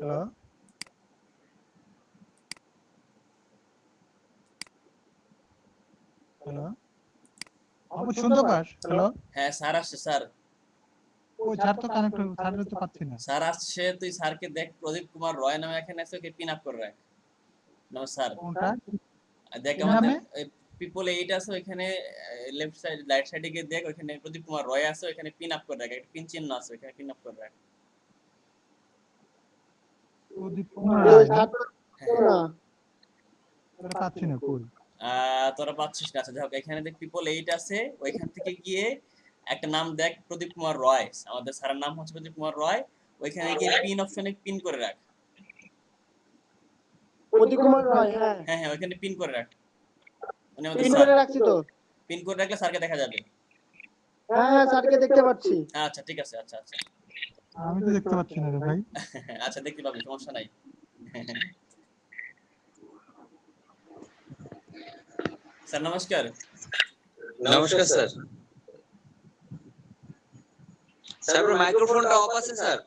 Hello hello আপু শুনতে pass? Hello হ্যাঁ স্যার আসছে স্যার। ওই স্যার তো কানেক্ট স্যার তো পাচ্ছি না। স্যার আসছে, তুই স্যারকে দেখ, প্রদীপ কুমার রয় নামে এখানে আছে, ওকে পিন আপ করে রাখ। নমস্কার। কোনটা দেখ কি আমাদের নামে? পিপল 8 আছে ওইখানে, লেফট সাইড রাইট সাইডে গিয়ে দেখ, ওইখানে প্রদীপ কুমার রয় আছে, ওইখানে পিন আপ করে রাখ, একটা পিন চিহ্ন আছে, ওইখানে পিন আপ করে রাখ। প্রদীপ কুমার এই রায় না? ছাত্র হ্যাঁ না তোরা পাচ্ছি না কই? তোরা পাচ্ছিস না? আচ্ছা যাই হোক, এখানে দেখ পিপল 8 আছে, ওইখান থেকে গিয়ে একটা নাম দেখ প্রদীপ কুমার রয়, আমাদের স্যারের নাম হচ্ছে প্রদীপ কুমার রয়, ওইখানে গিয়ে পিন অপশনে পিন করে রাখ। প্রদীপ কুমার রায়, হ্যাঁ হ্যাঁ হ্যাঁ, ওইখানে পিন করে রাখ, উনি আমাদের পিন স্যার। করে রাখছি তো। পিন করে রাখলে স্যারকে দেখা যাবে। হ্যাঁ হ্যাঁ স্যারকে দেখতে পাচ্ছি। আচ্ছা ঠিক আছে, আচ্ছা আচ্ছা। আমি তো দেখতে পাচ্ছি না রে ভাই। আচ্ছা দেখতে পাবি, সমস্যা নাই। স্যার নমস্কার। নমস্কার স্যার। স্যার আপনার মাইক্রোফোনটা অফ আছে স্যার।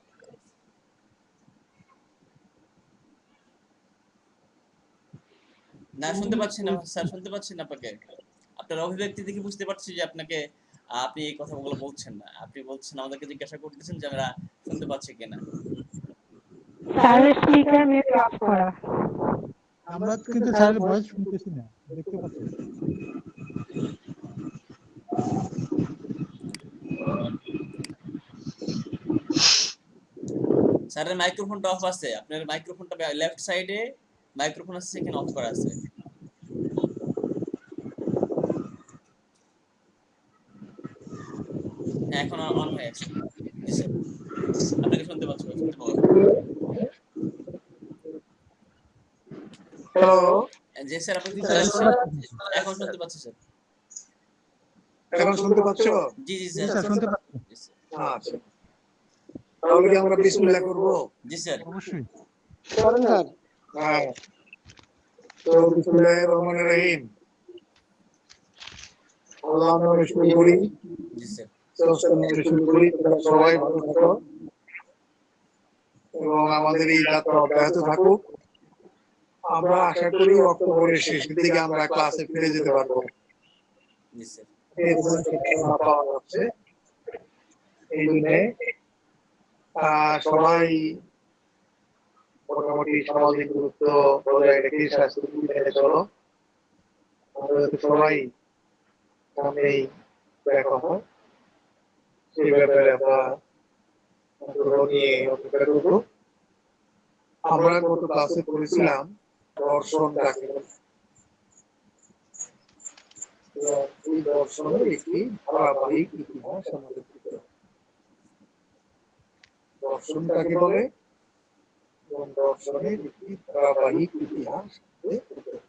না শুনতে পাচ্ছি না স্যার, শুনতে পাচ্ছি না আপনাকে। আপনার অভিব্যক্তি দেখে বুঝতে পারছি যে আপনাকে, আপনি এই কথাগুলো বলছেন না, আপনি বলছেন, আমাদেরকে জিজ্ঞাসা করতেছেন যে আমরা শুনতে পাচ্ছি কিনা। স্যারের স্পিকার মিউট অফ করা। আমরা কিন্তু স্যারের ভয়েস শুনতেছি না, দেখতে পাচ্ছি না। স্যারের মাইক্রোফোনটা অফ আছে, আপনার মাইক্রোফোনটা লেফট সাইডে মাইক্রোফোন আছে, সেখানে অফ করা আছে। হ্যাঁ এখন অন হয়ে আছে। জি স্যার, আপনাকে শুনতে পাচ্ছি, শুনতে পাবো। হ্যালো, জি স্যার, আপনি শুনতে স্যার পাচ্ছেন? এখন শুনতে পাচ্ছি স্যার। এখন শুনতে পাচ্ছো? জি জি জি স্যার। স্যার শুনতে পাচ্ছি। জি স্যার। আচ্ছা, তাহলে কি আমরা বিসমিল্লাহ করব? জি স্যার। অবশ্যই। করেন স্যার। হ্যাঁ, তো বিসমিল্লাহির রহমানির রহিম। আল্লাহর নামে শুরু করি, জি স্যার। স্রষ্টার নামে শুরু করি। তোমরা সবাই ভালো থাকো এবং আমাদের এই যাত্রা অব্যাহত থাকুক। আমরা আশা করি অক্টোবরের শেষের দিকে আমরা ক্লাসে ফিরে যেতে পারবো। জি স্যার। এই ধরনের সূচনা পাওয়া যাচ্ছে। এই জন্যে সবাই মোটামুটি সামাজিক দূরত্ব বজায় রেখে স্বাস্থ্য মেনে চলো। আমরা যাতে সবাই সামনেই দেখা হয় সেই ব্যাপারে আমরা আগ্রহ নিয়ে অপেক্ষা করবো। আমরা গত ক্লাসে পড়েছিলাম দর্শন কাকে বলে। এই দর্শনের একটি ধারাবাহিক ইতিহাস আমাদের দিতে হবে। দর্শন কাকে বলে এবং দর্শনের একটি ধারাবাহিক ইতিহাস আমাদের দিতে হবে।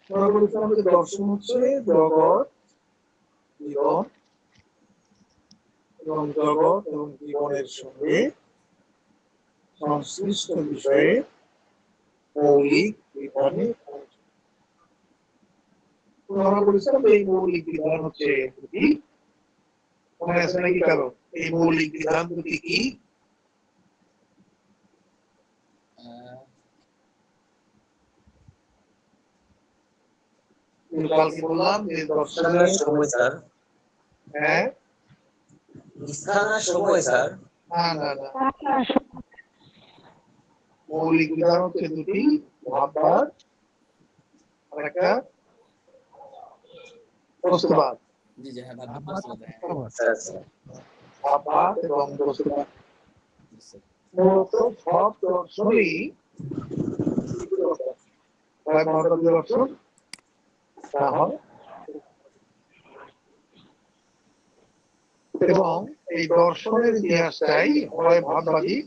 আমরা বলেছিলাম যে দর্শন হচ্ছে জগৎ, জীবন এবং জগৎ এবং জীবনের সঙ্গে সংশ্লিষ্ট বিষয়ে মৌলিক বিধানে আমরা বলেছিলাম এই মৌলিক বিধান হচ্ছে দুটি। মনে আছে নাকি কারো? এই মৌলিক বিধান দুটি কি? কালকে বললাম যে দর্শনের সময় স্যার। হ্যাঁ, স্থান আর সময় স্যার। না না না, মৌলিক বিধান হচ্ছে দুটি, ভাববাদ আর একটা বস্তুবাদ। জি জি, হ্যাঁ ভাবতে আব্বা পারছিলাম, হ্যাঁ। Sir sir. ভাববাদ এবং বস্তুবাদ। জি স্যার। মূলত সব দর্শনই হয় মতবাদ দর্শন, না হয়, এবং এই দর্শনের ইতিহাসটাই হয় ভাববাদী,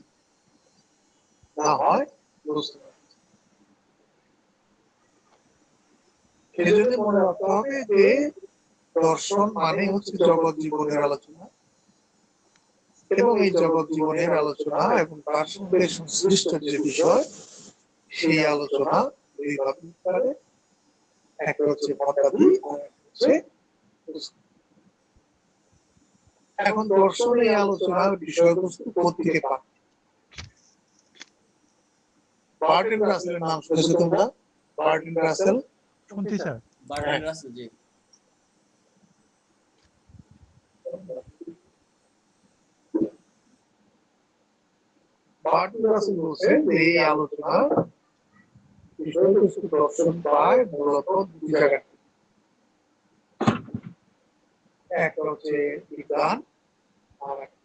না হয় বস্তুবাদী। সেই জন্য মনে রাখতে হবে যে দর্শন মানে হচ্ছে জগৎ জীবনের আলোচনা এবং এই জগৎ জীবনের আলোচনা এবং তার সঙ্গে সংশ্লিষ্ট যে বিষয় সেই আলোচনা দুই ভাগ হতে পারে। একটা হচ্ছে ভাববাদী আর একটা হচ্ছে বস্তুবাদী। এখন দর্শন এই আলোচনার বিষয়বস্তু কোথেকে পান? বার্টন রাসেলের নাম শুনেছো তোমরা? বার্টন রাসেল। শুনছি স্যার। বার্টন রাসেল, জি। বার্টন রাসেল বলছেন যে এই আলোচনা বিষয়বস্তু দর্শন পায় মূলত দুই জায়গা থেকে। একটা হচ্ছে বিজ্ঞান, আর একটা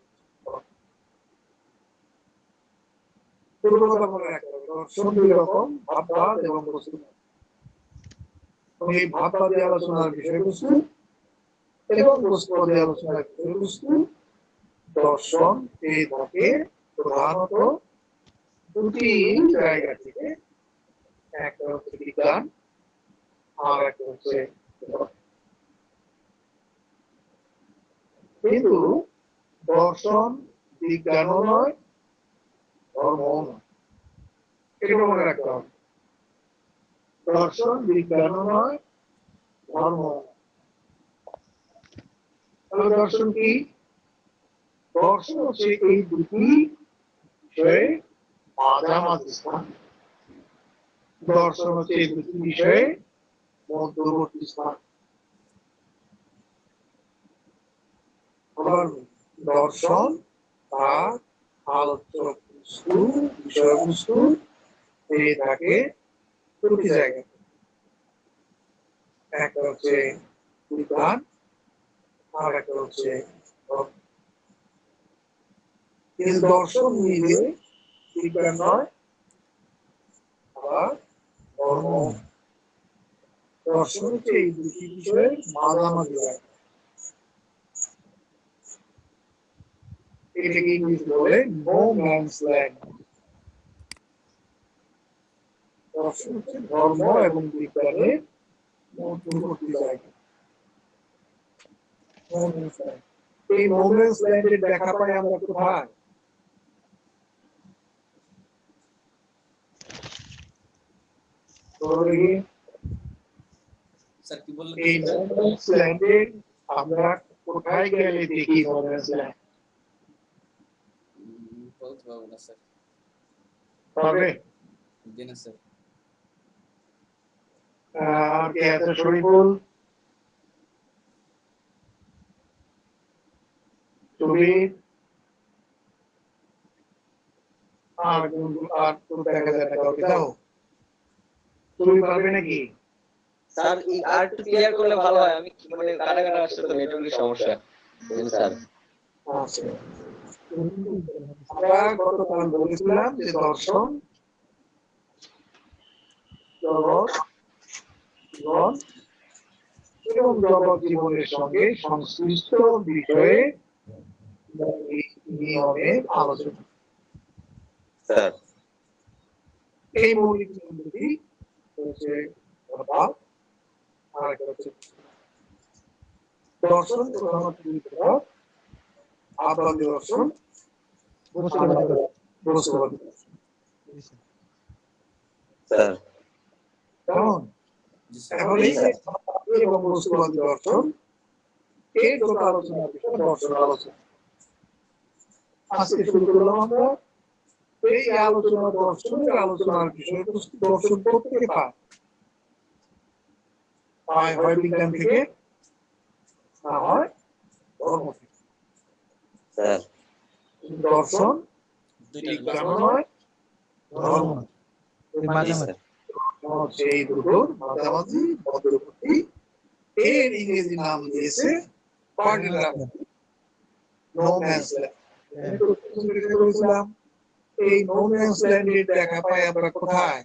দুটো কথা মনে রাখতে হবে। দর্শন দুই রকম, ভাববাদ এবং বস্তুবাদ। এই ভাববাদী আলোচনার বিষয়বস্তু এবং বস্তুবাদী আলোচনার বিষয়বস্তু দর্শন এই থাকে প্রধানত দুটি জায়গা থেকে। একটা হচ্ছে বিজ্ঞান, আর একটা হচ্ছে কিন্তু দর্শন বিজ্ঞানও নয়, ধর্মও নয়। এটা মনে রাখতে হবে। দর্শন বিজ্ঞানও নয়, ধর্ম। তাহলে দর্শন কি? দর্শন হচ্ছে এই দুটি বিষয়ে মাঝামাঝি স্থান। দর্শন হচ্ছে এই দুটি বিষয়ে মধ্যবর্তী স্থান। আবার দর্শন তার আলোচ্য বস্তু, বিষয়বস্তু পেয়ে থাকে দুটি জায়গায়। একটা হচ্ছে বিজ্ঞান, আর একটা হচ্ছে ধর্ম। কিন্তু দর্শন নিজে বিজ্ঞান নয়, আবার ধর্ম। দর্শন হচ্ছে এই দুটি বিষয়ের মাঝামাঝি জায়গা। এটাকে ইংলিশ বলে নো ম্যানস ল্যান্ড। দর্শন হচ্ছে ধর্ম এবং বিজ্ঞানের মধ্যবর্তী জায়গা। এই নো ম্যানস ল্যান্ডের দেখা পাই আমরা কোথায়? স্যার কি বললেন? এই নো ম্যানস ল্যান্ডে আমরা কোথায় গেলে দেখি নো ম্যানস ল্যান্ড? বলতে পারবো না স্যার। পারবে? জি না স্যার। আর কে আছে? শরীফুল, তুমি আর তো দেখা যায় না কাউকে। দাও, তুমি পারবে নাকি? স্যার আর একটু ক্লিয়ার করলে ভালো হয়। আমি মানে কাটা কাটা আসছে তো, নেটওয়ার্কের সমস্যা। স্যার আচ্ছা, আমরা গতকাল বলেছিলাম যে দর্শন জগৎ জীবন এবং জগৎ জীবনের সঙ্গে সংশ্লিষ্ট বিষয়ে নিয়মের আলোচনা। স্যার এই মৌলিক নিয়ম দুটি হচ্ছে ভাব, আর একটা হচ্ছে দর্শন। প্রধানত দুই প্রকার: ভাববাদী দর্শন, বস্তুবাদী দর্শন। স্যার কেমন? জি স্যার। এখন এই যে ভাববাদী এবং বস্তুবাদী দর্শন, এই যত আলোচনার বিষয় দর্শন আলোচনা। আজকে শুরু করলাম আমরা এই আলোচনা। দর্শনের আলোচনার বিষয়বস্তু দর্শন থেকে পায় হয় বিজ্ঞান থেকে, না হয় ধর্ম থেকে। স্যার দর্শন দুইটা বিজ্ঞানও নয়, ধর্ম। মাঝামাঝি। হচ্ছে এই দুটোর মাঝামাঝি, মধ্যবর্তী। এর ইংরেজি নাম দিয়েছে নো ম্যানস ল্যান্ড। এই নো ম্যানস ল্যান্ডের দেখা পাই আমরা কোথায়?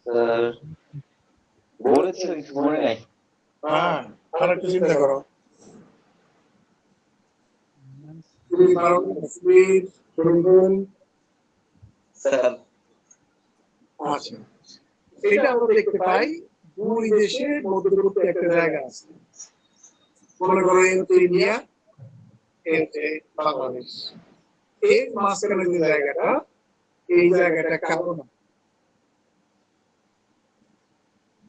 স্যার বলেছিল কিছু মনে নাই। হ্যাঁ, আর একটু চিন্তা করো। তুমি পারো স্যার আচ্ছা, এটা আমরা দেখতে পাই দুই দেশের মধ্যবর্তী একটা জায়গা আছে। মনে করো এই হচ্ছে ইন্ডিয়া, এই হচ্ছে বাংলাদেশ। এর মাঝখানে যে জায়গাটা, এই জায়গাটা কারো না।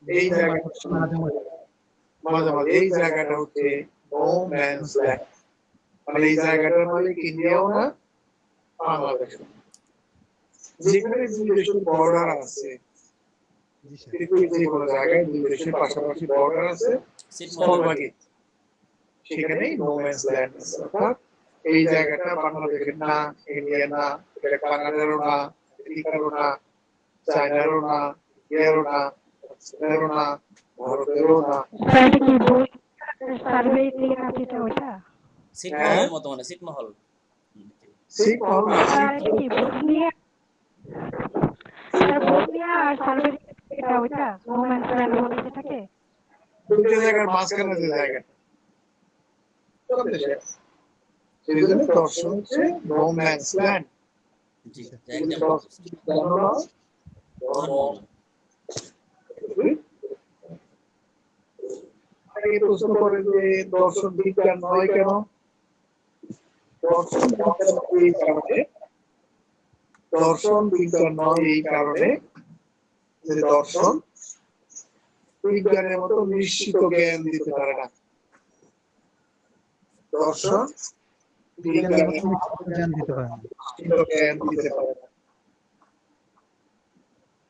এই জায়গাটা মাঝামাঝি, এই জায়গাটা হচ্ছে নো ম্যানস ল্যান্ড। মানে এই জায়গাটার মালিক ইন্ডিয়াও না, বাংলাদেশ। যেখানে দুই দেশের বর্ডার আছে, জি স্যার। পৃথিবীর যে কোনো জায়গায় দুই দেশের পাশাপাশি বর্ডার আছে, ছিটমহল স্থলভাগে সেখানেই নো ম্যানস ল্যান্ড আছে। অর্থাৎ এই জায়গাটা বাংলাদেশের না, ইন্ডিয়ার না, এটা কানাডারও না, আমেরিকারও না, চায়নারও না, ইন্ডিয়ারও না, পাকিস্তানেরও না, ভারতেরও না। স্যার এটা কি বই সার্ভে থেকে যেটা ওটা? ছিটমহলের মতো মানে ছিটমহল। সেই মহল না, স্যার এটা কি বসনিয়া? স্যার বসনিয়া আর সার্ভে এটা ওটা রোম্যান্স ল্যান্ড বলে যেটাকে? দুটো জায়গার মাঝখানে যে জায়গাটা সব দেশে আছে। সেই জন্য দর্শন হচ্ছে নো ম্যানস ল্যান্ড। জি একদম ধর্ম না। আগে প্রশ্ন করে যে দর্শন বিজ্ঞান নয় কেন? দর্শন বিজ্ঞান এই কারণে, দর্শন বিজ্ঞান নয় এই কারণে যে দর্শন বিজ্ঞানের মতো নিশ্চিত জ্ঞান দিতে পারে না। দর্শন বিজ্ঞানের বিজ্ঞানের মতো জ্ঞান দিতে পারে না। নিশ্চিত জ্ঞান দিতে পারে না।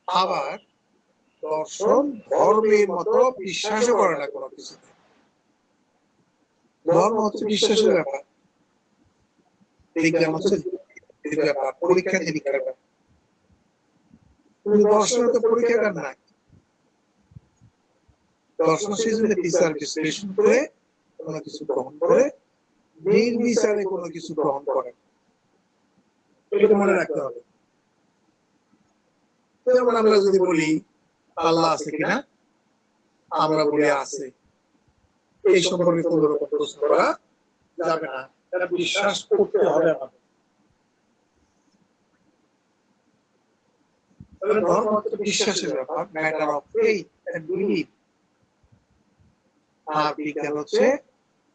আবার দর্শন ধর্মের মতো বিশ্বাসও করে না কোনো কিছু। ধর্ম হচ্ছে বিশ্বাসের ব্যাপার, বিজ্ঞান হচ্ছে যুক্তির ব্যাপার, পরীক্ষা নিরীক্ষার ব্যাপার। কিন্তু দর্শনে তো পরীক্ষাগার নাই। দর্শন সেজন্য বিচার বিশ্লেষণ করে কোনো কিছু গ্রহণ করে, নির্বিচারে কোনো কিছু গ্রহণ করে, এটা মনে রাখতে হবে। যেমন আমরা যদি বলি আল্লাহ আছে কিনা, আমরা বলি আছে, এই সম্পর্কে কোনো রকম প্রশ্ন করা যাবে না, এটা বিশ্বাস করতে হবে আমাদের। তাহলে ধর্ম হচ্ছে বিশ্বাসের ব্যাপার, matter of faith and belief. আর বিজ্ঞান হচ্ছে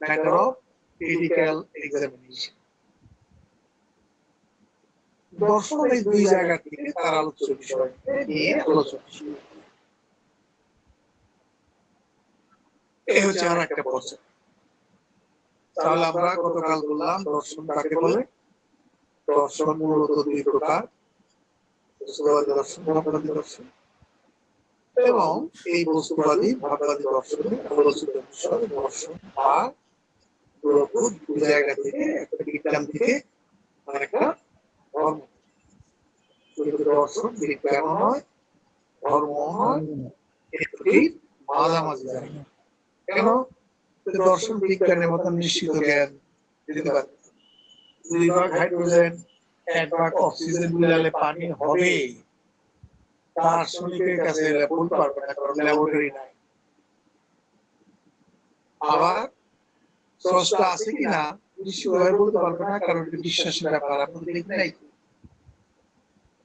ম্যাটার অফ ক্রিটিক্যাল এক্সামিনেশন। দর্শন এই দুই জায়গা থেকে তার আলোচ্য বিষয় নিয়ে আলোচনা শুরু। এই হচ্ছে আর একটা পর্যায়। তাহলে আমরা গতকাল বললাম দর্শন কাকে বলে। দর্শন মূলত দুই প্রকার, বস্তুবাদী দর্শন, ভাববাদী দর্শন। এবং এই বস্তুবাদী ভাববাদী দর্শনে আলোচিত বিষয় দর্শন বা মূলভূত দুই জায়গা থেকে, একটা বিজ্ঞান থেকে আর একটা ধর্ম। দর্শন বিজ্ঞানও নয়, ধর্মও নয়, এই দুটির মাঝামাঝি জায়গা। কেন? দর্শন বিজ্ঞানের মতো নিশ্চিত জ্ঞান দিতে পারে। 2 ভাগ হাইড্রোজেন 1 ভাগ অক্সিজেন মিলালে পানি হবে, দার্শনিকের কাছে এটা বলতে পারবে না, কারণ ল্যাবরেটরি নাই। আবার স্রষ্টা আছে কিনা নিশ্চিতভাবে বলতে পারবে না, কারণ এটা বিশ্বাসের ব্যাপার। আপনাদের ঠিক নাই,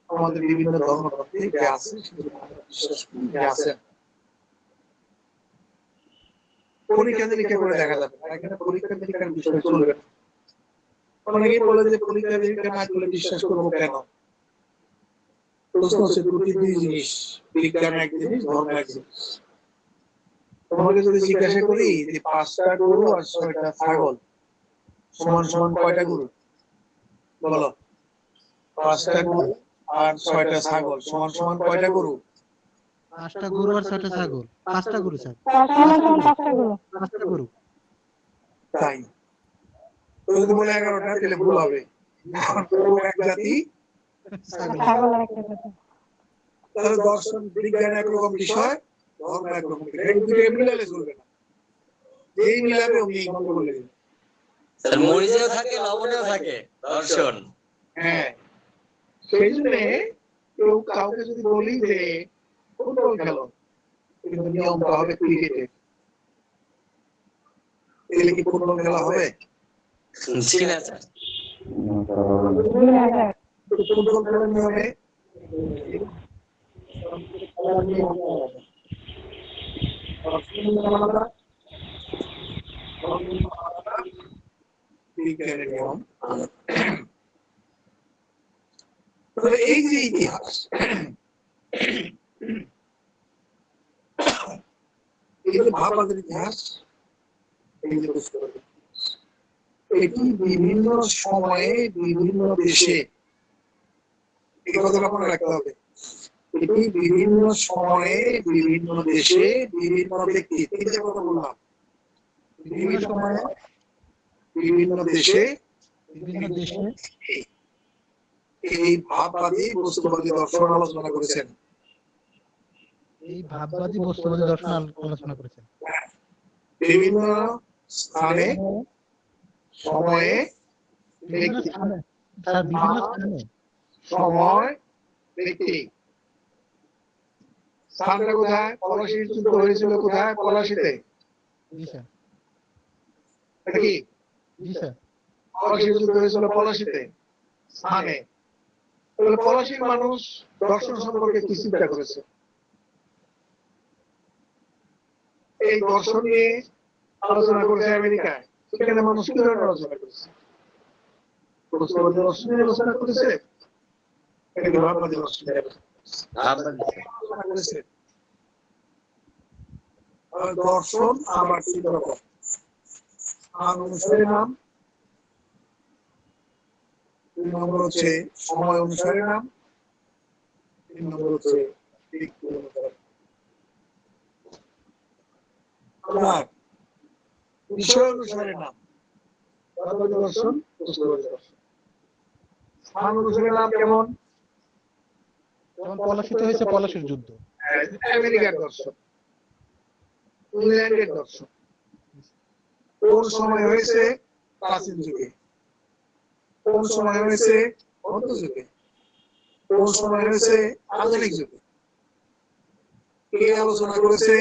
আমাদের বিভিন্ন ধর্মগ্রন্থে এটা আছে, সেগুলো আমরা বিশ্বাস করি যে আছে। পরীক্ষা নিরীক্ষা করে দেখা যাবে না, এখানে পরীক্ষা নিরীক্ষার বিষয় চলবে না। অনেকে বলে যে পরীক্ষা নিরীক্ষা না করলে বিশ্বাস করবো কেন? প্রশ্ন হচ্ছে দুটি দুই জিনিস, বিজ্ঞান এক জিনিস, ধর্ম এক জিনিস। তোমাকে যদি জিজ্ঞাসা করি যে 5টা গরু আর 6টা ছাগল সমান সমান কয়টা গরু, বলো? 5টা গরু আর 6টা ছাগল সমান সমান কয়টা গরু? 5টা গরু আর 6টা ছাগল। 5টা গরু স্যার। 5টা গরু। তাই যদি বলে 11টা তাহলে ভুল হবে, কারণ গরু এক জাতি, ছাগল একটা কথা। তাহলে দর্শন বিজ্ঞান একরকম বিষয়, ধর্ম একরকম বিষয়, এই দুটো মিলালে চলবে না। যেই মিলাবে অমনি গন্ডগোল লেগে যাবে। স্যার মরিচেও থাকে লবণেও থাকে দর্শন। হ্যাঁ, সেই জন্য কেউ কাউকে যদি বলি যে ফুটবল খেলো, কিন্তু নিয়মটা হবে ক্রিকেটে, তাহলে কি ফুটবল খেলা হবে? জি না স্যার। ফুটবল খেলার নিয়মে বিজ্ঞানের নিয়ম। তবে এই যে ইতিহাস, এই যে ভাববাদের ইতিহাস, এই যে পুস্তকের ইতিহাস, এটি বিভিন্ন সময়ে বিভিন্ন দেশে কথাটা মনে রাখতে হবে। এটি বিভিন্ন সময়ে বিভিন্ন দেশে বিভিন্ন ব্যক্তি, তিনটে কথা বললাম, বিভিন্ন সময়ে বিভিন্ন দেশে বিভিন্ন দেশে এই ভাববাদী বস্তুবাদী দর্শন আলোচনা করেছেন। এই ভাববাদী বস্তুবাদী দর্শন আলোচনা করেছেন। বিভিন্ন স্থানে সময়ে বিভিন্ন ব্যক্তি, স্থানে, স্যার বিভিন্ন স্থানে সময় ব্যক্তি। স্থানটা কোথায়? পলাশীর যুদ্ধ হয়েছিল কোথায়? পলাশীতে। জি স্যার, নাকি জি স্যার, পলাশীর যুদ্ধ হয়েছিল পলাশীতে স্থানে। তাহলে পলাশীর মানুষ দর্শন সম্পর্কে কি চিন্তা করেছে? এই দর্শন নিয়ে আলোচনা করেছে আমেরিকায়। সেখানে মানুষ কি ধরনের আলোচনা করেছে? বস্তুবাদী দর্শন নিয়ে আলোচনা করেছে, নাকি ভাববাদী দর্শন নিয়ে আলোচনা করেছে? আর দর্শন আবার তিন রকম। স্থান অনুসারে নাম, দুই নম্বর হচ্ছে সময় অনুসারে নাম, তিন নম্বর হচ্ছে ব্যক্তি অনুসারে। আর বিষয় অনুসারে নাম, ভাববাদী দর্শন, বস্তুবাদী দর্শন। স্থান অনুসারে নাম কেমন? যেমন পলাশিতে হয়েছে পলাশির যুদ্ধ, আমেরিকার দর্শন, ইংল্যান্ডের দর্শন। কোন সময় হয়েছে? প্রাচীন যুগে। কোন সময় হয়েছে? মধ্যযুগে। কোন সময় হয়েছে? আধুনিক যুগে। কে আলোচনা করেছে?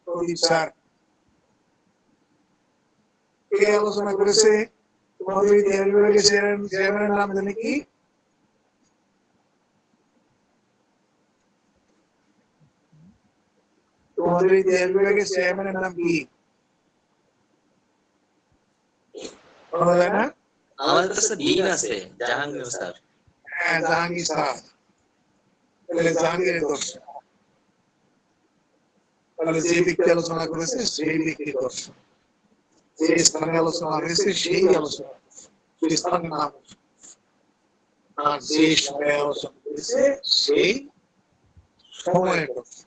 প্রদীপ স্যার। কে আলোচনা করেছে? তোমাদের ইতিহাস বিভাগের চেয়ারম্যানের নাম জানি কি? তোমাদের ইতিহাস বিভাগের চেয়ারম্যানের নাম কি? বলা যায় না? আমাদের কাছে ডিন আছে জাহাঙ্গীর স্যার। হ্যাঁ, জাহাঙ্গীর স্যার। তাহলে জাহাঙ্গীরের দর্শন। তাহলে যে ব্যক্তি আলোচনা করেছে সেই ব্যক্তির দর্শন। যে স্থানে আলোচনা হয়েছে সেই আলোচনা, সেই স্থানের নাম। আর যে সময়ে আলোচনা করেছে সেই সময়ের দর্শন।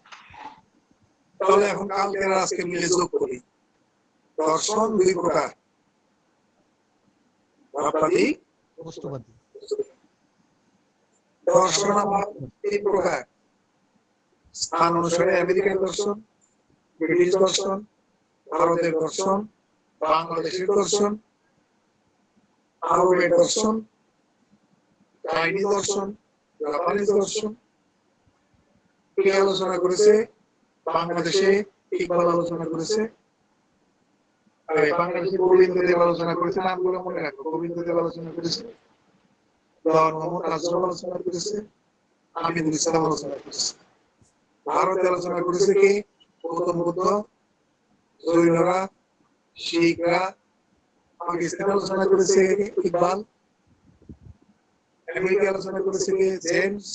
তাহলে এখন কালকের আর আজকে মিলে যোগ করি। দর্শন দুই প্রকার, ভাববাদী, বস্তুবাদী। দর্শন আবার তিন প্রকার। স্থান অনুসারে আমেরিকার দর্শন, ব্রিটিশ দর্শন, ভারতের দর্শন, বাংলাদেশের দর্শন, আরবের দর্শন, চাইনিজ দর্শন, জাপানিজ দর্শন। কে আলোচনা করেছে? বাংলাদেশে ইকবাল আলোচনা করেছে, বাংলাদেশে গোবিন্দ দেব আলোচনা করেছে। নামগুলো মনে রাখো। গোবিন্দ দেব আলোচনা করেছে, দেওয়ান মোহাম্মদ আজরফ আলোচনা করেছে, আমিনুল ইসলাম আলোচনা করেছে। ভারতে আলোচনা করেছে কে? গৌতম বুদ্ধ, জৈনরা, শিখরা। পাকিস্তান আলোচনা করেছে ইকবাল। আমেরিকা আলোচনা করেছে কে? জেমস।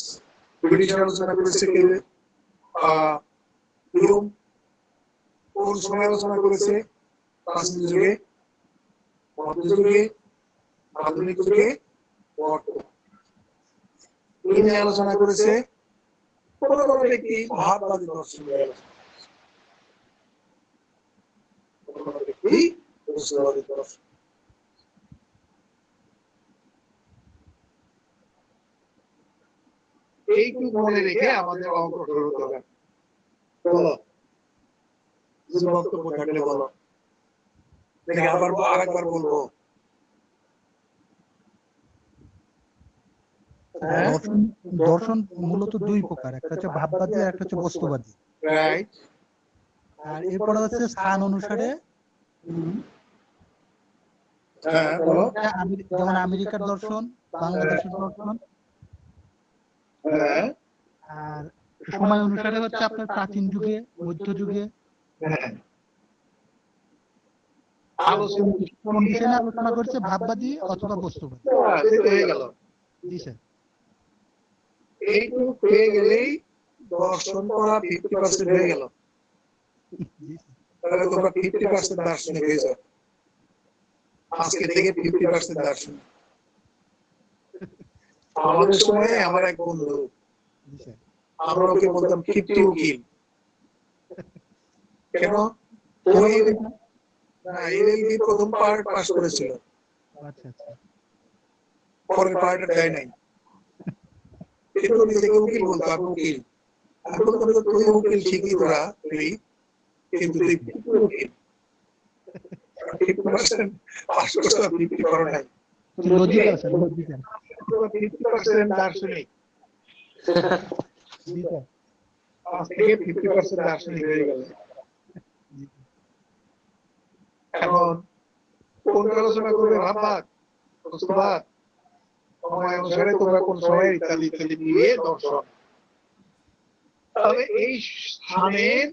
ব্রিটিশ আলোচনা করেছে কে? হিউম। কোন সময় আলোচনা করেছে? প্রাচীন যুগে, মধ্যযুগে, আধুনিক যুগে, বর্তমান। তিনি আলোচনা করেছে কোন কোন ব্যক্তি ভাববাদী দর্শন নিয়ে আলোচনা করেছে। কোন কোন ব্যক্তি বস্তুবাদী দর্শন। এইটুকু মনে রেখে আমাদের অগ্রসর হতে হবে। বলো, যদি বক্তব্য থাকলে বলো, দেখে আবার আরেকবার বলবো। হ্যাঁ, দর্শন, দর্শন মূলত দুই প্রকার, একটা হচ্ছে ভাববাদী আর একটা হচ্ছে বস্তুবাদী। রাইট। আর এরপরে হচ্ছে স্থান অনুসারে, হ্যাঁ, বলো। যেমন আমেরিকার দর্শন, বাংলাদেশের দর্শন। হ্যাঁ, আর সময় অনুসারে হচ্ছে আপনার প্রাচীন যুগে, মধ্যযুগে। হ্যাঁ। আলোচনা কন্ডিশনে আলোচনা করছে ভাববাদী অথবা বস্তুবাদী। সেটা হয়ে গেল। জি স্যার। এইটুকু হয়ে গেলেই দর্শন পড়া 50% হয়ে গেল। জি স্যার। তাহলে তোমরা 50% দার্শনিক হয়ে যাও। আজকে থেকে 50% দার্শনিক। আমাদের সময় আমার এক বন্ধু, জি স্যার। আমরা ওকে বলতাম 50 উকিল। কেন? ওই না এলএলবি প্রথম পার্ট পাস করেছিল, আচ্ছা আচ্ছা। পরের পার্ট দেয় নাই, কিন্তু নিজেকে উকিল বলতো, আমি উকিল। আমি বলতাম যে তুই উকিল ঠিকই তোরা তুই, কিন্তু তুই 50 উকিল। 50% পাস করছো, 50 করো নাই। Logical sir, logical. 50% দার্শনিক, জি স্যার। 5 থেকে 50% দার্শনিক হয়ে গেল। জি। এখন কোন আলোচনা করবে ভাববাদ, বস্তুবাদ, সময় অনুসারে তোমরা কোন সময় ইত্যাদি ইত্যাদি মিলিয়ে দর্শন। তাহলে এই স্থানের,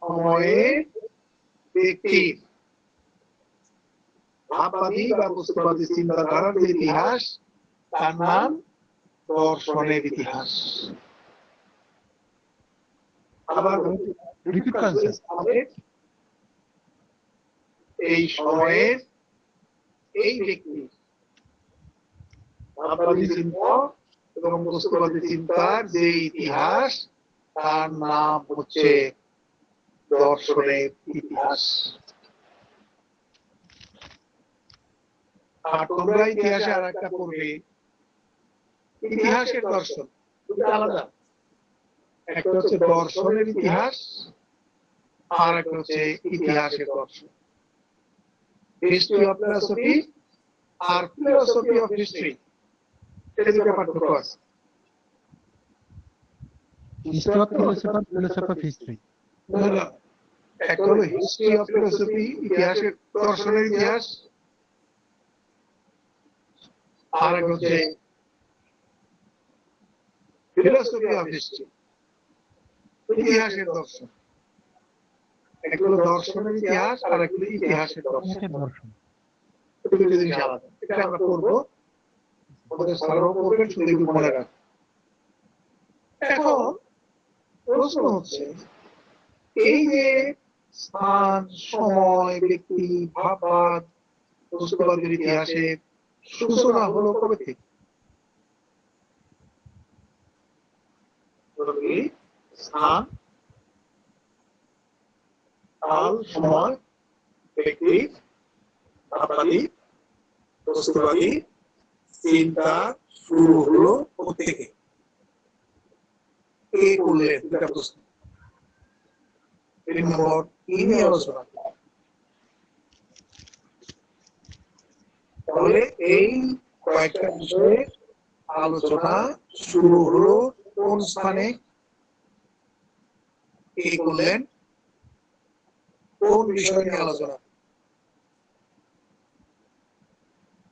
সময়ে, ব্যক্তির ভাববাদী বা বস্তুবাদী চিন্তাধারার যে ইতিহাস, তার নাম দর্শনের ইতিহাস। আবার রিপিট করেন স্যার। এই সময়ের, এই ব্যক্তি ভাববাদী চিন্তা এবং বস্তুবাদী চিন্তার যে ইতিহাস, তার নাম হচ্ছে দর্শনের ইতিহাস। আর তোমরা ইতিহাসে আর একটা পড়বে, ইতিহাসের দর্শন দুটো আলাদা। একটা হচ্ছে দর্শনের ইতিহাস, আর একটা হচ্ছে ইতিহাসের দর্শন। হিস্ট্রি অফ ফিলসফি আর ফিলসফি অফ হিস্ট্রি, এই দুটো পার্থক্য আছে। History of philosopher, philosophy of history. না, একটা হলো হিস্ট্রি অফ ফিলসফি, ইতিহাসের দর্শনের ইতিহাস, আর একটা হচ্ছে ফিলসফি অফ হিস্ট্রি, ইতিহাসের দর্শন। একটা হলো দর্শনের ইতিহাস, আর একটা হলো ইতিহাসের দর্শন। দর্শন। দুটো জিনিস আলাদা। এটা আমরা করবো, আমাদের স্যারও করবেন, শুধু একটু মনে রাখ। এখন প্রশ্ন হচ্ছে, এই যে স্থান, সময়, ব্যক্তি, ভাববাদ, বস্তুবাদের ইতিহাসের সূচনা হলো কবে থেকে? স্থান, কাল, সময়, ব্যক্তি, ভাববাদী, বস্তুবাদী চিন্তা শুরু হলো প্রত্যেকে। কে করলেন? দুটা প্রশ্ন। 3 নম্বর কি নিয়ে আলোচনা? তাহলে এই কয়েকটা বিষয়ে আলোচনা শুরু হলো কোন স্থানে, কে করলেন, কোন বিষয় নিয়ে আলোচনা।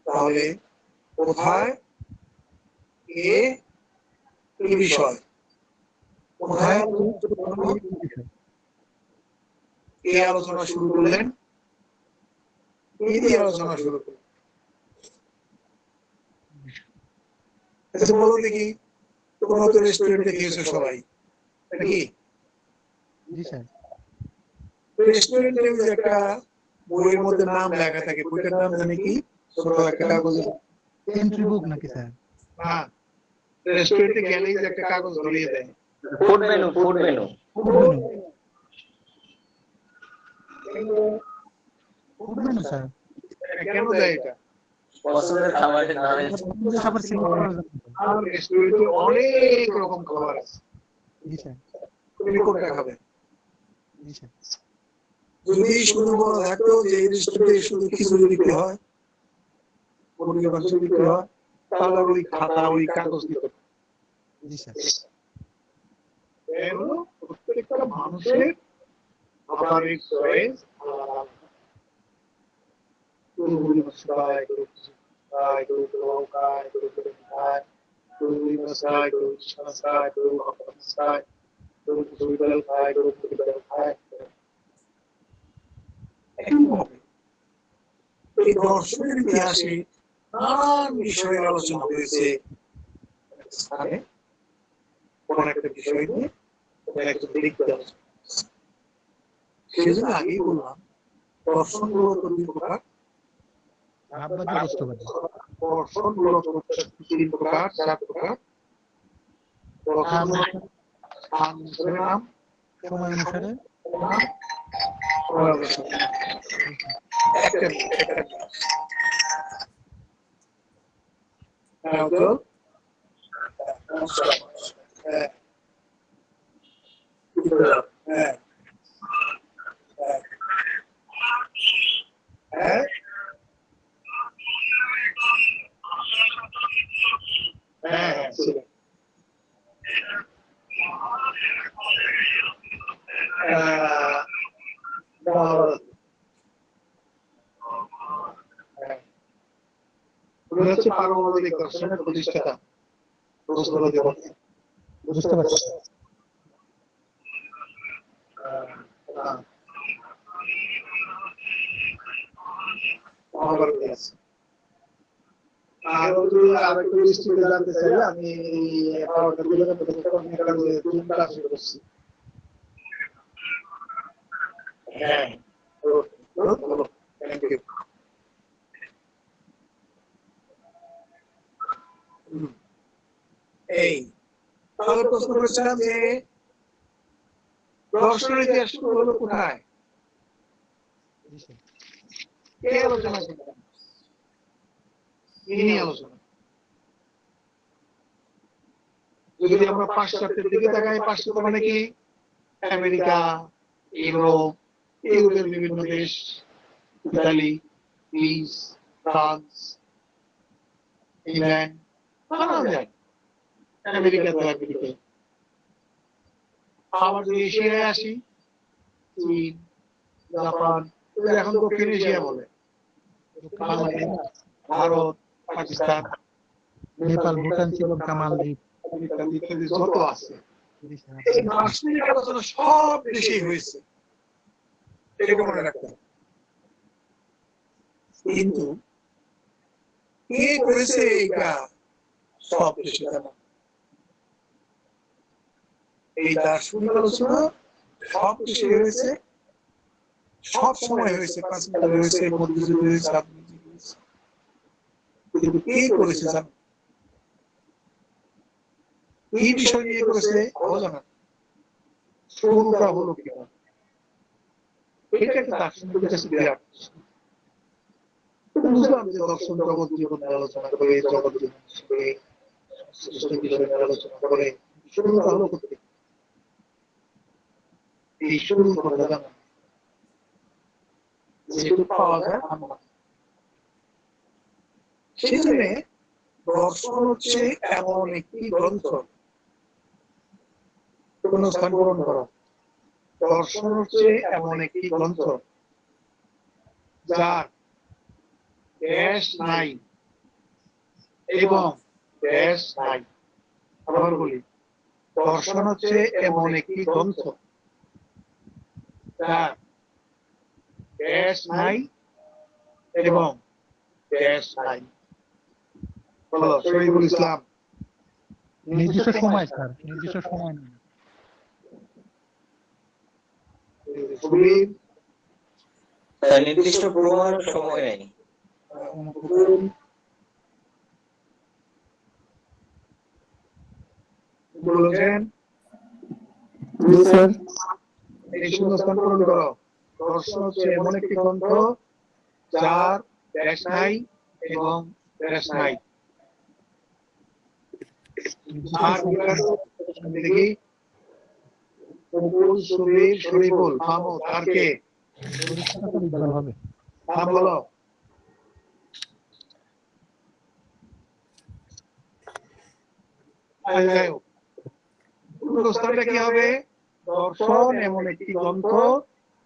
তাহলে কোথায়, কে, কি বিষয়, কোথায় কে আলোচনা শুরু করলেন, কি দিয়ে আলোচনা শুরু করলেন। আচ্ছা বলো দেখি, তোমরা তো রেস্টুরেন্টে গিয়েছো সবাই নাকি? জি স্যার। রেস্টুরেন্টে যে একটা বইয়ের মধ্যে নাম লেখা থাকে, বইটার নাম জানি কি? ছোট একটা কাগজে এন্ট্রি বুক নাকি স্যার? না, রেস্টুরেন্টে গেলেই যে একটা কাগজ ধরিয়ে দেয়, food menu, food menu. Food menu sir. কেন দেয় এটা? পছন্দের খাবারের নাম। খাবার সিলেক্ট করার জন্য। আর রেস্টুরেন্টে অনেক রকম খাবার আছে, জি স্যার। তুমি কোনটা খাবে? জি স্যার। যদি শুধু বলা থাকতো যে এই রেস্টুরেন্টে শুধু খিচুড়ি বিক্রি হয়, মুরগির মাংস বিক্রি হয়, তাহলে ওই খাতা, ওই কাগজ দিত। জি স্যার। এর হলো প্রত্যেকটা মানুষের খাবারের চয়েস আলাদা। মুরগির মাংস খায়, কেউ খিচুড়ি খায়, কেউ পোলাও খায়, কেউ বিরিয়ানি খায়, কেউ রুই মাছ খায়, কেউ ইলিশ মাছ খায়, কেউ অক্টোপাস খায়, কেউ খিচুড়ি ডাল খায়, কেউ মুরগি ডাল খায়। একইভাবে এই দর্শনের ইতিহাসে নানান বিষয়ের আলোচনা হয়েছে। স্থানে কোন একটা বিষয় নিয়ে কোন একজন ব্যক্তি আলোচনা করছে। সেজন্য আগেই বললাম, দর্শন মূলত দুই প্রকার, ভাববাদী বস্তুবাদী। দর্শন মূলত হচ্ছে 3 প্রকার 4 প্রকার। দর্শন স্থান অনুসারে নাম, সময় অনুসারে সময় অনুসারে। একটা হচ্ছে পারমাণবিক দর্শনের প্রতিষ্ঠাতা বস্তুবাদী দর্শন। বুঝতে পারছি। আর একটু দৃষ্টিতে জানতে চাইলে আমি করছি। হ্যাঁ, থ্যাংক ইউ। এই তাহলে প্রশ্ন করেছিলাম যে দর্শনের ইতিহাস শুরু হলো কোথায়? কে আলোচনা করবেন? ইনি আলোচনা। যদি আমরা পাশ্চাত্যের দিকে তাকাই, পাশ্চাত্য মানে কি? আমেরিকা, ইউরোপ, ইউরোপের বিভিন্ন দেশ, ইতালি, গ্রিস, ফ্রান্স, ইংল্যান্ড, নানা যায়। আমেরিকা তো আমেরিকা। আবার যদি এশিয়ায় আসি, চীন, জাপান, এখন দক্ষিণ এশিয়া বলে, বাংলাদেশ, ভারত, পাকিস্তান, নেপাল, ভুটান, শ্রীলঙ্কা, মালদ্বীপ ইত্যাদি যত আছে, এই দার্শনিক আলোচনা সব দেশেই হয়েছে, এটা মনে রাখতে হবে। কিন্তু কে করেছে এইটা সব দেশে জানা? এই দার্শনিক আলোচনা সব দেশে হয়েছে, সব সময় হয়েছে, প্রাচীনকালে হয়েছে, মধ্যযুগে হয়েছে, আধুনিক যুগে হয়েছে। কিন্তু কে করেছে জানো? এই বিষয় নিয়ে করেছে অজানা। শুরুটা হলো কিনা, এটা একটা দার্শনিকের কাছে বিরাট। বুঝলাম যে দর্শন জগৎ জীবন আলোচনা করে, জগৎ জীবন সৃষ্ট বিষয় আলোচনা করে, শুরুটা হলো কোথায়? এই শুরু করে জানা যেটুকু পাওয়া যায় আমরা। সেজন্য দর্শন হচ্ছে এমন একটি গ্রন্থ, কোন স্থান পূরণ করা। দর্শন হচ্ছে এমন একটি গ্রন্থ যার দেশ নাই এবং দেশ নাই। আবার বলি, দর্শন হচ্ছে এমন একটি গ্রন্থ যার দেশ নাই এবং দেশ নাই। বলো, শহীদুল ইসলাম। নির্দিষ্ট সময় স্যার, নির্দিষ্ট সময় নেই। সুবীর, নির্দিষ্ট প্রমাণ সময় নেই। বলছেন এই শূন্যস্থান পূরণ করো। দর্শন হচ্ছে এমন একটি গ্রন্থ যার দেশ নাই এবং দেশ নাই। আর দেখি, সুবীর, শরীফুল, মাহমুদ, আর কে? বিজ্ঞান হবে। নাম বলো। প্রশ্নটা কি হবে? দর্শন এমন একটি গ্রন্থ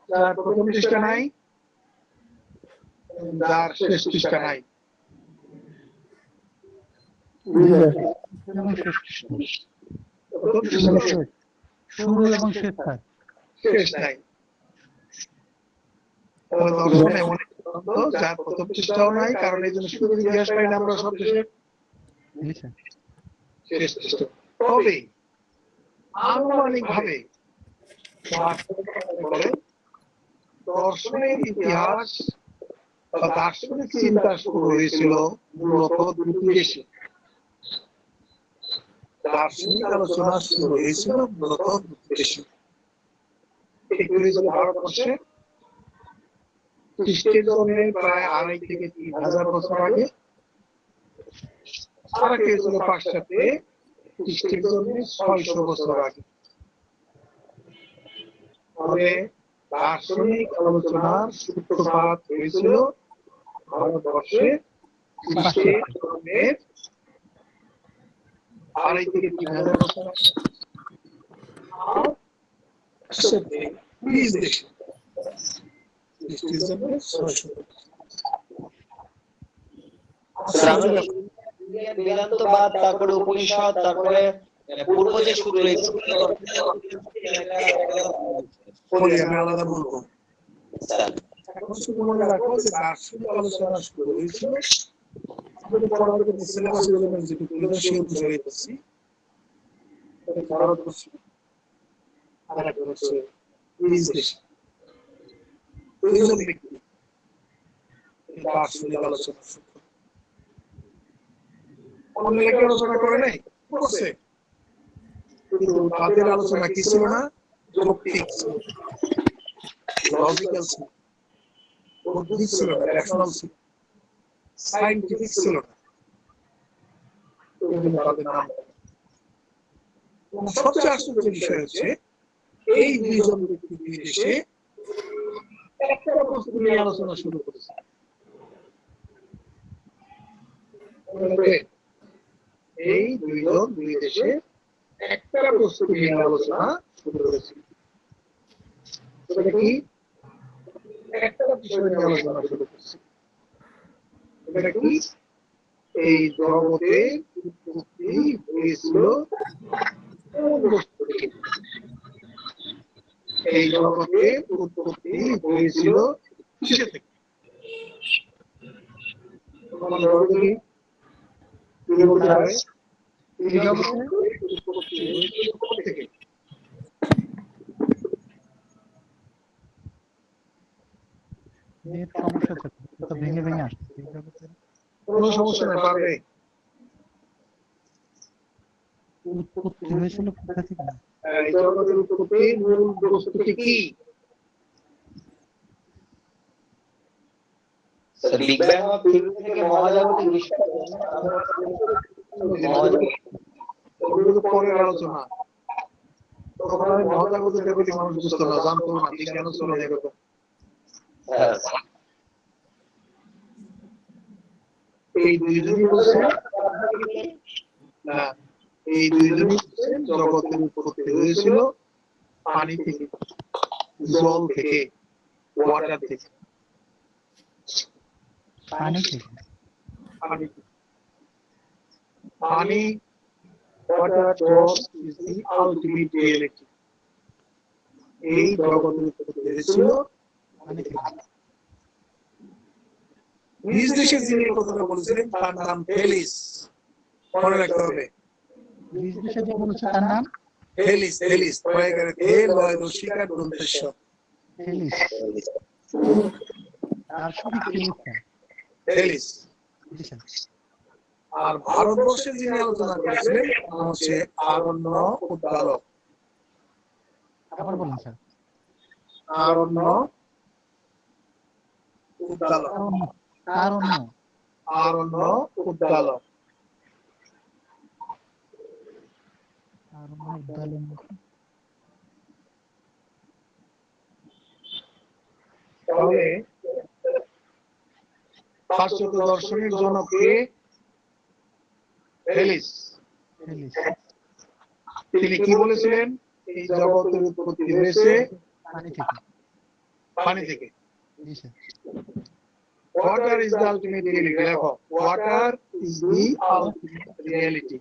যার প্রথম পৃষ্ঠা নাই, যার শেষ পৃষ্ঠা নাই। শুরু এবং শেষ থাক, শেষ নাই। দর্শন এমন একটি গ্রন্থ যার প্রথম পৃষ্ঠাও নাই, কারণ এই জন্য শুধু ইতিহাস পাই না আমরা সব দেশে শেষ পৃষ্ঠা। তবে আনুমানিক ভাবে দর্শনের ইতিহাস দার্শনিক চিন্তা শুরু হয়েছিল মূলত দুটি দেশে। দার্শনিক আলোচনা শুরু হয়েছিল মূলত দুটি দেশে। একটি হয়েছিল ভারতবর্ষে খ্রিস্টের জন্মের প্রায় 2,500 থেকে 3,000 বছর আগে, আর একটি হয়েছিল পাশ্চাত্যে খ্রিস্টের জন্মের 600 বছর আগে। তবে দার্শনিক আলোচনার সূত্রপাত হয়েছিল ভারতবর্ষে খ্রিস্টের জন্মের 2,500 থেকে 3,000 বছর আগে। আর পাশ্চাত্যে গ্রিস দেশে খ্রিস্টের জন্মের 600 বেদান্তবাদ, তারপরে উপনিষদ, তারপরে পূর্ব যে সূত্র আমি আলাদা বলবো। এখন শুধু মনে রাখো যে দার্শনিক আলোচনা শুরু হয়েছিল পরবর্তী সিলেবাসের জন্য যেটুকু সেই অনুসারে করছি। ভারতবর্ষ আর একটা হচ্ছে গ্রিস দেশ। দুইজন ব্যক্তি দার্শনিক আলোচনা শুরু করে। অনেকে আলোচনা করে নাই, করছে, কিন্তু তাদের আলোচনা কি ছিল না? যৌক্তিক ছিল, লজিক্যাল ছিল, বৌদ্ধিক ছিল না, রেশনাল ছিল, সায়েন্টিফিক ছিল না। তাদের নাম সবচেয়ে আশ্চর্য বিষয় হচ্ছে এই দুইজন ব্যক্তি বিদেশে একটা বস্তু নিয়ে আলোচনা শুরু করেছে। এই দুইজন দুই দেশে একটা বস্তু নিয়ে আলোচনা শুরু করেছে। সেটা কি? একটা বিষয় নিয়ে আলোচনা শুরু করেছে। সেটা কি? এই জগতে উৎপত্তি হয়েছিল কোন বস্তু থেকে? এই জগতে উৎপত্তি হয়েছিল কিসে থেকে? এই জগতে উৎপত্তি হয়েছিল কোথা থেকে? নেট সমস্যা হচ্ছে, তো ভেঙে ভেঙে আসছে এই জগতে। কোনো সমস্যা নেই, পারবে। উৎপত্তি হয়েছিল কোথা থেকে? এই জগতের উৎপত্তির মূল বস্তুটি কি? বিগ ব্যাং অফ থিওরি থেকে মহাজাগতিক বিশ্ব ওগুলো পরের আলোচনা। তখন আমি মহাজাগতিক লেভেলে মানুষ বুঝতো না, জানতো না, বিজ্ঞানও ছিল না এরকম। এই দুইজনই বলছে না, এই দুইজনই বলছে জগতের উৎপত্তি হয়েছিল পানি থেকে, জল থেকে, ওয়াটার থেকে। পানি থেকে? পানি থেকে। পানি, water, জল is the ultimate reality. এই জগতের উৎপত্তি হয়েছিল পানি থেকে। গ্রিস দেশের যিনি কথাটা বলেছিলেন তার নাম থেলিস, মনে রাখতে হবে। গ্রিস দেশে যে বলেছে তার নাম থেলিস, থেলিস প্রয়াগারে থেল হয় রসিকার দন্তেশ্বর। থেলিস। দার্শনিক থেলিস। আর ভারতবর্ষে যিনি আলোচনা করেছিলেন তার হচ্ছে আরণ্য উদ্দালক। আবার বলুন স্যার। আরণ্য উদ্দালক। আরণ্য। আরণ্য উদ্দালক। আরণ্য উদ্দালক। তাহলে পাশ্চাত্য দর্শনের জনককে থেলিস। তিনি কি বলেছিলেন? এই জগতের উৎপত্তি হয়েছে পানি থেকে। পানি থেকে। জি sir. Water is the ultimate reality. দেখো, water is the ultimate reality.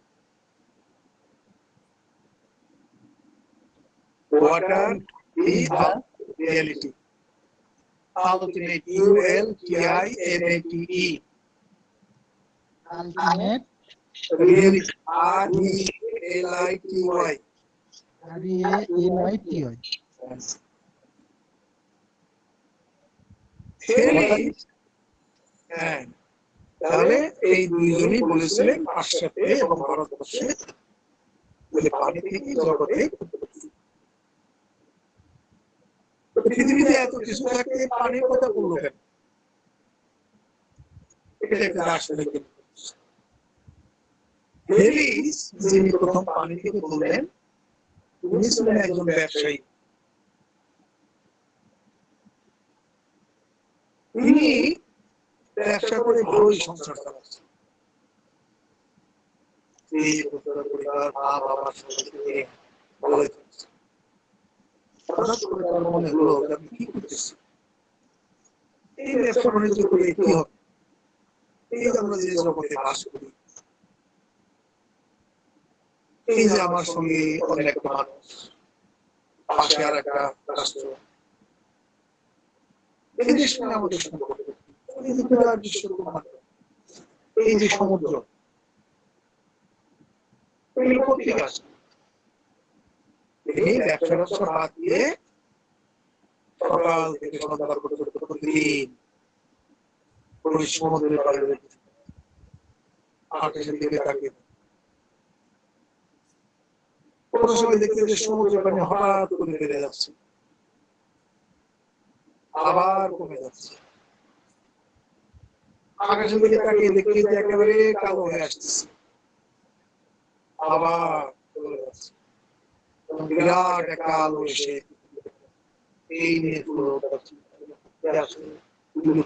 Water is the reality. Ultimate, ULTIMATE. Ultimate Reality, RELITY. RELITY। Theory হ্যাঁ, তাহলে এই দুইজনই বলেছিলেন পাশ্চাত্যে এবং ভারতবর্ষে যে পানি থেকে জগতে উৎপত্তি। তো পৃথিবীতে এত কিছু থাকতে পানির কথা বললো কেন? এটা একটা দার্শনিক দিক। হেলিস যিনি প্রথম পানি থেকে বললেন, তিনি ছিলেন একজন ব্যবসায়ী। তিনি ব্যবসা করে ভালোই সংসার চালাচ্ছেন। স্ত্রী, পুত্র, পরিবার, মা বাবার সবাইকে নিয়ে ভালোই চলছে। হঠাৎ করে তার মনে হলো যে আমি কি করতেছি, এই ব্যবসা বাণিজ্য করে কি হবে? এই যে আমরা যে জগতে বাস করি, এই যে আমার সঙ্গে অনেক মানুষ, পাশে আর একটা রাষ্ট্র, এদের সঙ্গে আমাদের সম্পর্ক, এই যে বিরাট বিশ্বব্রহ্মাণ্ড, এই যে সমুদ্র, এগুলো কোথেকে আসে? এই ব্যবসা বাদ দিয়ে সকাল থেকে সন্ধ্যা পর্যন্ত প্রতিদিন ওই সমুদ্রের পাড়ে আকাশের দিকে তাকিয়ে কোনো সময় দেখতে যে সমুদ্রের পানি হঠাৎ করে বেড়ে যাচ্ছে, আবার কমে যাচ্ছে। আকাশের দিকে তাকিয়ে দেখি যে একেবারে কালো হয়ে আসতেছে, আবার চলে যাচ্ছে। বিরাট একটা আলো এসে এই নিয়ে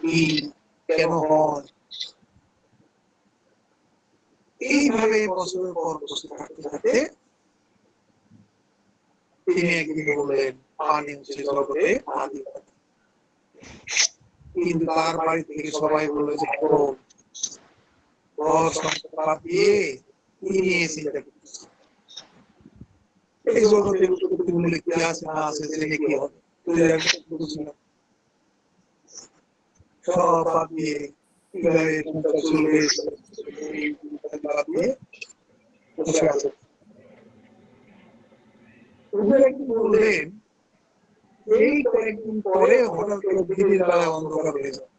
কি কেন হয়, এইভাবে বছরের পর বছর থাকতে থাকতে তিনি একদিন বললেন পানি হচ্ছে জগতে আদি। কিন্তু তার বাড়ি থেকে সবাই বললো যে ঘর সংসার দিয়ে কি নিয়ে চিন্তা করতেছে, এই জগতের উৎপত্তি মূলে কি আছে না আছে জেনে কি হবে, সব বাদ দিয়ে কিভাবে সংসার চলবে বাদ দিয়ে বসে আছে। বললেন এই কয়েকদিন পরে হঠাৎ করে দিনের বেলায় অন্ধকার হয়ে যায়।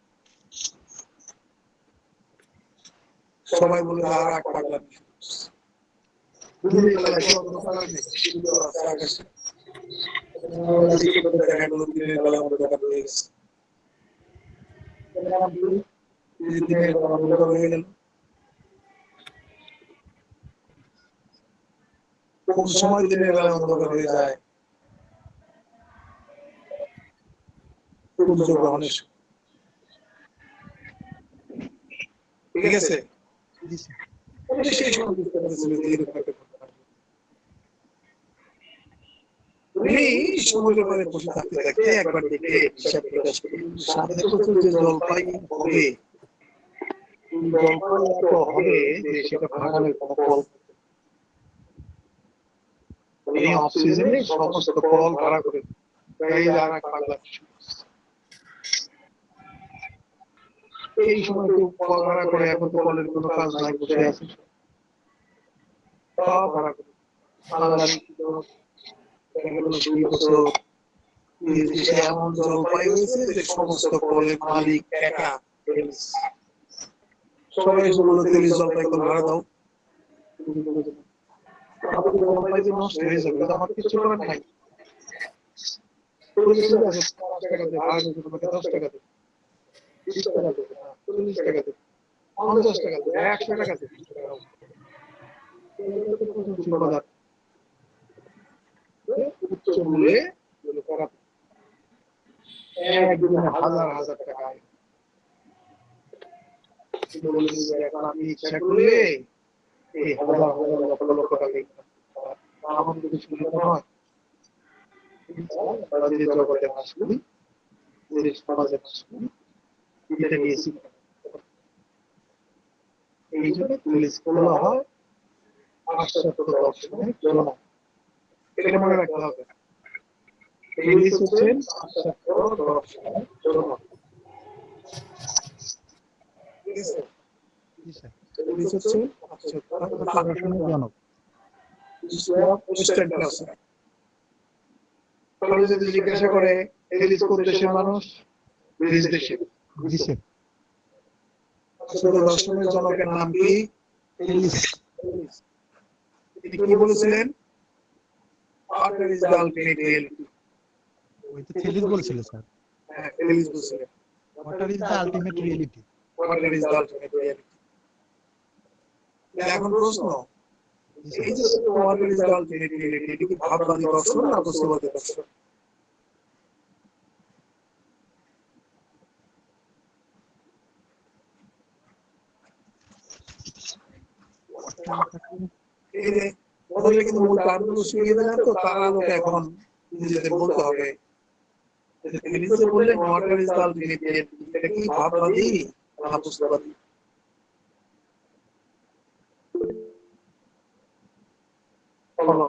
সবাই বলে আর এক পাগলা দিনের বেলায় অন্ধকার নেই, আকাশে দেখা গেল দিনের বেলা অন্ধকার হয়ে গেছে। দিনের বেলা অন্ধকার হয়ে গেল, কোন সময় দিনের বেলা অন্ধকার হয়ে যায়? সূর্যগ্রহণের সময়। ঠিক আছে, সেই সময় বুঝতে পেরেছিল যে এরকম একটা ঘটনা। উনি সমুদ্রের পাড়ে বসে থাকতে থাকতে একবার দেখে হিসাব প্রকাশ করলেন, সামনে প্রচুর যে জলপাই হবে, জলপাই এত হবে যে সেটা ভাঙানোর কোনো কল, উনি অফ সিজনে সমস্ত কল ভাড়া করে এই আর এক পাগলা। এই সময় কেউ কল ভাড়া করে, এখন তো কলের কোনো কাজ নাই, বসে আছে সব ভাড়া করে। এমন জলপাই হয়েছে যে সমস্ত কলের মালিক একা। সবাই এসে বললো তেলিশ জলপাই কল ভাড়া দাও। জলপাই যে নষ্ট হয়ে যাবে, আমার কিছু করার নাই। 5 টাকা দেবে, ভাড়া দিতে তোমাকে 10 টাকা দেবে, 20 টাকা দেবে, 40 টাকা দেবে, 50 টাকা দেবে, 100 টাকা দেবে। উচ্চ মূল্যে একদিনে হাজার হাজার টাকা আয়। এখন আমি ইচ্ছা করলে এই হাজার হাজার লক্ষ লক্ষ টাকা আমার যদি সুবিধা হয়, যে জগতে বাস করি, যে সমাজে বাস করি, এটা নিয়েছি। এই জন্য পুলিশ বলা হয় পাশ্চাত্য দর্শনের জন্য, এটা মনে রাখতে হবে। পুলিশ হচ্ছেন পাশ্চাত্য দর্শনের জন্য। পুলিশ হচ্ছে পাশ্চাত্য দর্শনের জনক। যদি জিজ্ঞাসা করে পুলিশ কোন দেশের মানুষ, গ্রিস দেশের। পাশ্চাত্য দর্শনের জনকের নাম কি? থেলিস। তিনি কি বলেছিলেন? Water is the ultimate reality. ওই তো থেলিস বলছিল স্যার। হ্যাঁ, থেলিস বলেছিলেন। Water is the ultimate reality. Water is the ultimate reality. এখন প্রশ্ন, এই যে water is the ultimate reality, এটা কি ভাববাদী দর্শন না বস্তুবাদী দর্শন? এই যে বদলে কিন্তু মূল কারণগুলো শিখিয়ে দিলেন, তো তার আলোকে এখন নিজেদের বলতে হবে যে তিনি যে বললেন water is the ultimate reality, এটা কি ভাববাদী না বস্তুবাদী? বলো।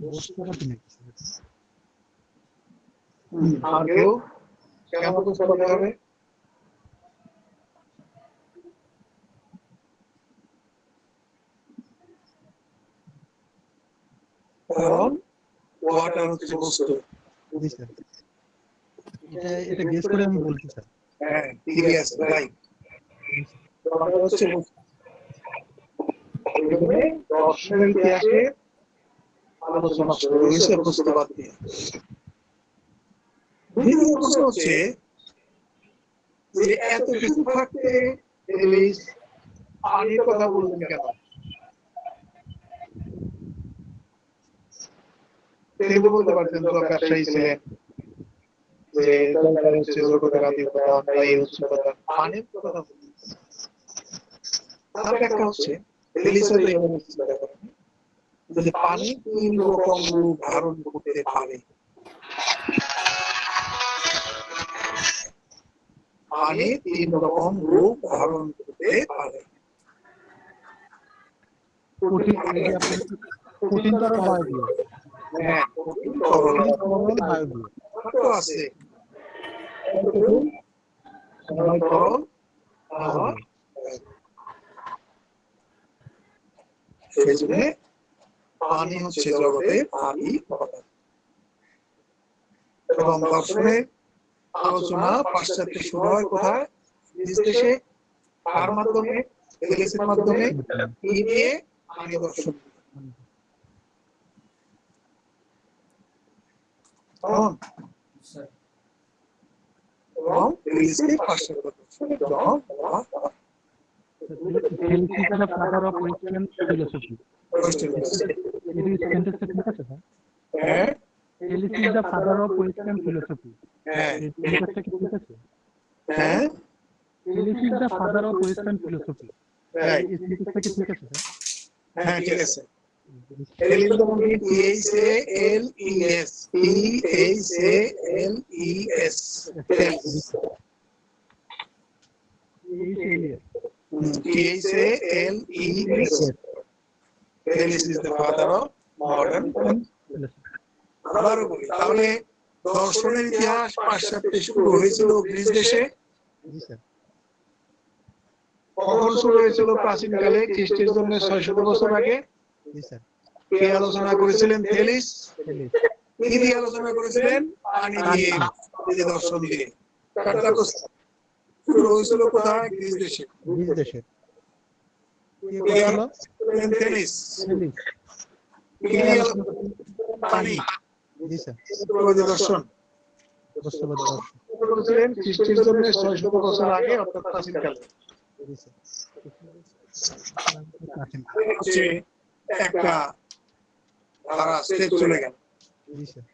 বস্তুবাদী নাকি স্যার? আর কেউ কেন বস্তুবাদী হবে? কারণ ওয়াটার হচ্ছে বস্তু। জি স্যার। এটা গেস করে আমি বলছি স্যার। হ্যাঁ, ঠিকই আছে, রাইট। ওয়াটার হচ্ছে বস্তু। এখানে দর্শনের ইতিহাসে আলোচনা শুরু হয়েছে বস্তুবাদ দিয়ে। দ্বিতীয় প্রশ্ন হচ্ছে যে এত কিছু থাকতে থেলিস পানির কথা বললেন কেন? তিনি তো বলতে পারতেন তো ব্যবসায়ী ছিলেন যে দরকার হচ্ছে জগতের আদি উপাদান বা এই হচ্ছে উপাদান, পানির কথা বললেন। তার ব্যাখ্যা হচ্ছে থেলিস হয়তো এভাবে চিন্তা করেন যে পানি 3 রকম রূপ ধারণ করতে পারে। পানি 3 রকম রূপ ধারণ করতে পারে। কঠিন এই যে আপনার কঠিন তরল বায়বীয়। হ্যাঁ, কঠিন তরল তরল বায়বীয়। তো আছে। সময় তরল আবার সেই জন্য পানি হচ্ছে জগতে পানি উপাদান। এবং দর্শনের আলোচনা পাশ্চাত্যে শুরু হয় কোথায়? নিজ দেশে। কার মাধ্যমে? থেলিসের মাধ্যমে। কি দিয়ে? পানি দর্শন। এবং থেলিসকে পাশ্চাত্য দর্শনের জনক বলা হয়। Thelis is the father of Western philosophy. It is sentence ঠিক আছে স্যার? হ্যাঁ, Thelis is the father of Western philosophy. হ্যাঁ, এই sentence কি ঠিক আছে? হ্যাঁ, Thelis is the father of Western philosophy. Right. এই sentence কি ঠিক আছে স্যার? হ্যাঁ, ঠিক আছে। থেলিস মানে THALES, THALES, থেলিস। এই Elias. THALES. Thales is the father of modern philosophy. আবারও বলি, তাহলে দর্শনের ইতিহাস পাশ্চাত্যে শুরু হয়েছিল গ্রিস দেশে। জি স্যার। কখন শুরু হয়েছিল? প্রাচীনকালে, খ্রিস্টের জন্য 600 বছর আগে। জি স্যার। কে আলোচনা করেছিলেন? থেলিস। Thelis. কি দিয়ে আলোচনা করেছিলেন? পানি দিয়ে, এই যে দর্শন দিয়ে। কারটা শুরু হয়েছিল কোথায়? গ্রিস দেশে। গ্রিস দেশে। কে কে করছিল? আলোচনা? থেলিস। Thelis. কি দিয়ে আলোচনা? পানি। জি স্যার। বস্তুবাদী দর্শন বস্তুবাদী দর্শন। করেছিলেন খ্রিস্টের জন্য 600 বছর আগে, অর্থাৎ প্রাচীনকালে। জি স্যার। প্রাচীন। হচ্ছে একটা ধারা স্টেপ চলে গেল। জি স্যার।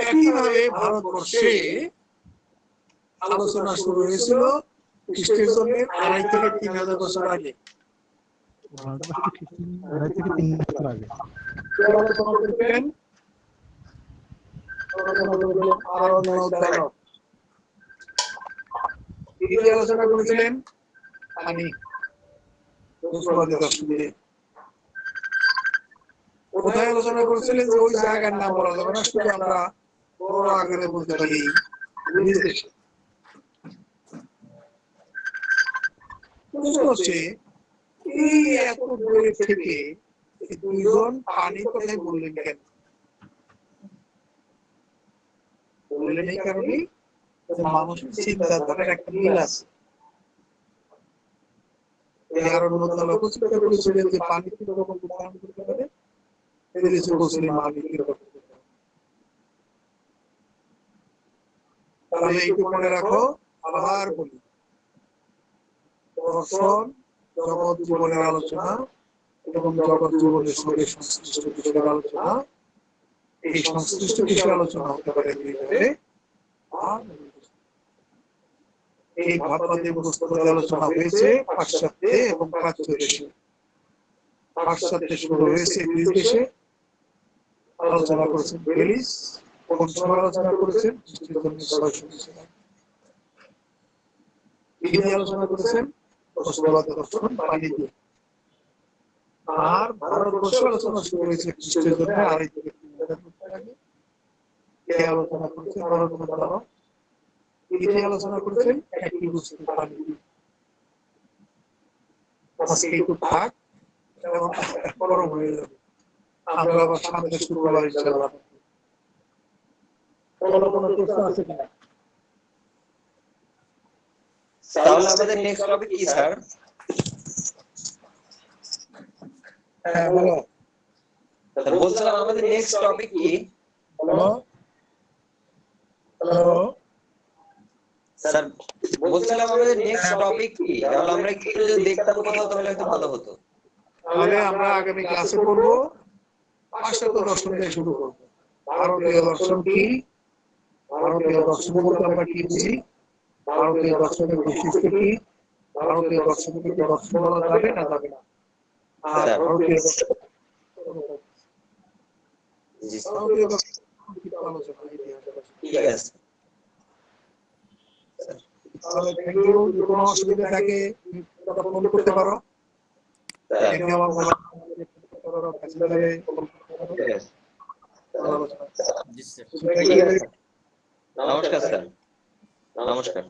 একইভাবে ভারতবর্ষে আলোচনা শুরু হয়েছিল খ্রিস্টের জন্য 2,500 থেকে 3,000 বছর আগে। ভারতবর্ষে খ্রিস্টান 2,500 থেকে 3,000 বছর আগে। কে আলোচনা করতেন? তিনি আলোচনা করেছিলেন পানি বস্তুবাদী দর্শন দিয়ে। কোথায় আলোচনা করেছিলেন? যে ওই জায়গার নাম বলা যাবে না, শুধু আমরা বড় আকারে বলতে পারি গ্রিস দেশে। প্রশ্ন হচ্ছে, এই এত দূরে থেকে এই দুইজন পানির কথাই বললেন কেন? বললেন এই কারণে মানুষের চিন্তাধারার একটা মিল আছে। আরো নতুন লক্ষ্য চিন্তা করেছিলেন যে পানি কিরকম উৎপাদন করতে পারে, বলছিলেন মাটি কিরকম। তাহলে এইটুকু মনে রাখো। আবার বলি, দর্শন জগৎ জীবনের আলোচনা এবং জগৎ জীবনের সঙ্গে সংশ্লিষ্ট বিষয়ের আলোচনা। এই সংশ্লিষ্ট বিষয়ের আলোচনা হতে পারে এই ভারতবাদী বস্তুবাদী আলোচনা হয়েছে পাশ্চাত্যে এবং প্রাচ্য দেশে। পাশ্চাত্যে শুরু হয়েছে গ্রিস দেশে, আলোচনা করেছেন বেলিস, কোন সময় আলোচনা করেছেন আলোচনা করেছেন বস্তুবাদ দর্শন পানি দিয়ে। আর ভারতবর্ষে আলোচনা শুরু হয়েছে খ্রিস্টের জন্য 2,500 থেকে 3,000 বছর আগে। কে আলোচনা করেছেন ভারতবর্ষ? তিনি আলোচনা করেছেন একই বস্তু পানি দিয়ে। আজকে একটু থাক, গরম হয়ে যাবে। আমরা আবার সামনে শুক্রবার ইনশাআল্লাহ। কোনো প্রশ্ন আছে কিনা? তাহলে আমাদের নেক্সট টপিক কি স্যার? হ্যাঁ বলো। স্যার বলছিলাম আমাদের নেক্সট টপিক কি? বলো। হ্যালো স্যার বলছিলাম আমাদের নেক্সট টপিক কি? তাহলে আমরা একটু যদি দেখতাম কোথাও তাহলে একটু ভালো হতো। তাহলে আমরা আগামী ক্লাসে করব পাশ্চাত্য দর্শন দিয়ে শুরু করব। ভারতীয় দর্শন কি? ভারতীয় দর্শন বলতে আমরা কি বুঝি? ভারতীয় দর্শনের বৈশিষ্ট্য কি? ভারতীয় দর্শনকে কি দর্শন বলা যাবে না যাবে না? আর ভারতীয় জি ভারতীয় দর্শন আলোচনা ঠিক আছে। তাহলে থ্যাংক ইউ। যদি কোনো অসুবিধা থাকে ফোন করতে পারো। স্যার আমার মোবাইল ঠিক আছে। জি স্যার। ঠিক আছে। নমস্কার স্যার। নমস্কার।